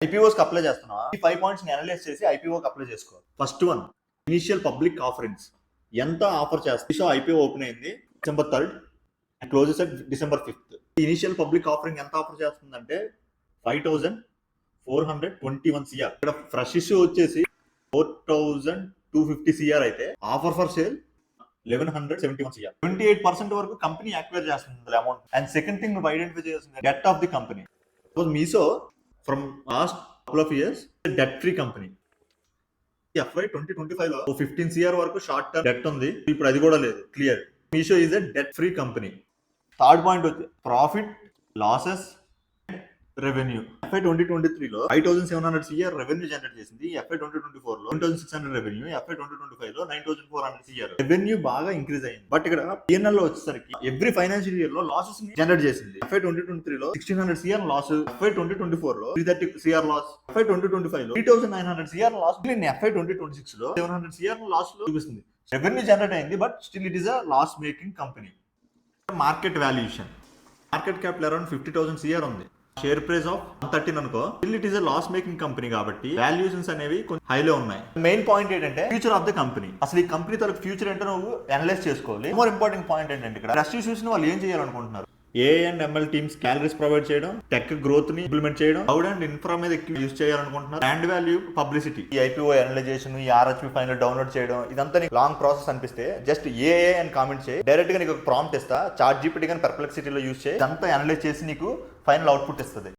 ఐపీఓస్కి apply చేస్తున్నావా? ఈ 5 points ని అనలైజ్ చేసి ఐపీఓకి అప్లై చేసుకో. First one, initial public offerings. ఎంత ఆఫర్ చేస్తుంది? సో ఐపీఓ ఓపెన్ అయింది December 3rd and closes at December 5th. Initial public offering ఎంత ఆఫర్ చేస్తుందంటే 5,421 CR. ఇక్కడ ఫ్రెష్ ఇష్యూ వచ్చేసి 4,250 CR అయితే ఆఫర్ ఫర్ సేల్ 1,171 CR. 28% వరకు కంపెనీ యాక్వైర్ చేస్తుంది అమౌంట్. అండ్ సెకండ్ థింగ్ నువ్వు ఐడెంటిఫై చేయాల్సింది det of the company. Meesho from last couple of years debt free company. FY 2025 లో 15 CR వరకు షార్ట్ టర్మ్ డెట్ ఉంది, ఇప్పుడు అది కూడా లేదు. Clear. Meesho is a debt free company. Third point వచ్చి ప్రాఫిట్, లాసెస్, రెవెన్యూ. FY 2023 లో 5,700 CR రెవెన్యూ జనరేట్ చేసింది. FY 2024 లో 9,600 రెవెన్యూ. FY 2025 లో 9,400 CR రెవెన్యూ బాగా ఇంక్రీజ్ అయింది. బట్ ఇక్కడ PNL లో వచ్చేసరికి ఎవ్రీ ఫైనాన్షియల్ ఇయర్ లో లాసెస్ ని జనరేట్ చేసింది. FY 2023 లో 1,600 CR లాస్, FY 2024 లో 330 CR లాస్, FY 2025 లో 3,900 CR లాస్. FY 2026 లో 700 CR లాస్ లో చూపిస్తుంది. రెవెన్యూ జనరేట్ అయింది, but still it is a loss making company. Market valuation, market capital around 50,000 CR ఉంది. షేర్ ప్రైస్ ఆఫ్ 113 అనుకో. Still it is a loss making company కాబట్టి valuations అనేవి కొంచెం హైలో ఉన్నాయి. మెయిన్ పాయింట్ ఏంటంటే ఫ్యూచర్ ఆఫ్ ద కంపెనీ. అసలు ఈ కంపెనీ తరపు ఫ్యూచర్ ఏంటో నువ్వు అనలైజ్ చేసుకోవాలి. మోర్ ఇంపార్టెంట్ పాయింట్ ఏంటంటే ఇక్కడ ట్రస్ట్ ఇష్యూస్ ని వాళ్ళు ఏం చేయాలనుకుంటున్నారు? ANML టీమ్స్ క్యాలరీస్ ప్రొవైడ్ చేయడం, టెక్ గ్రోత్ ని ఇంప్లిమెంట్ చేయడం, క్లౌడ్ అండ్ ఇన్ఫ్రా మీద ఎక్కువ యూజ్ చేయాలనుకుంటున్నారు. Brand value, publicity. ఈ ఐపీఓ అనలైజేషన్, ఈ RHP ఫైనల్ డౌన్లోడ్ చేయడం, ఇదంతా నీకు లాంగ్ ప్రాసెస్ అనిపిస్తే జస్ట్ AA అని కామెంట్ చేయి. డైరెక్ట్ గా నీకు ఒక ప్రాంప్ట్ ఇస్తా, చాట్ జీపీటీ కానీ పర్ప్లెక్సిటీలో యూజ్ చేయి. ఇదంతా అనలైజ్ చేసి నీకు ఫైనల్ అవుట్పుట్ ఇస్తుంది.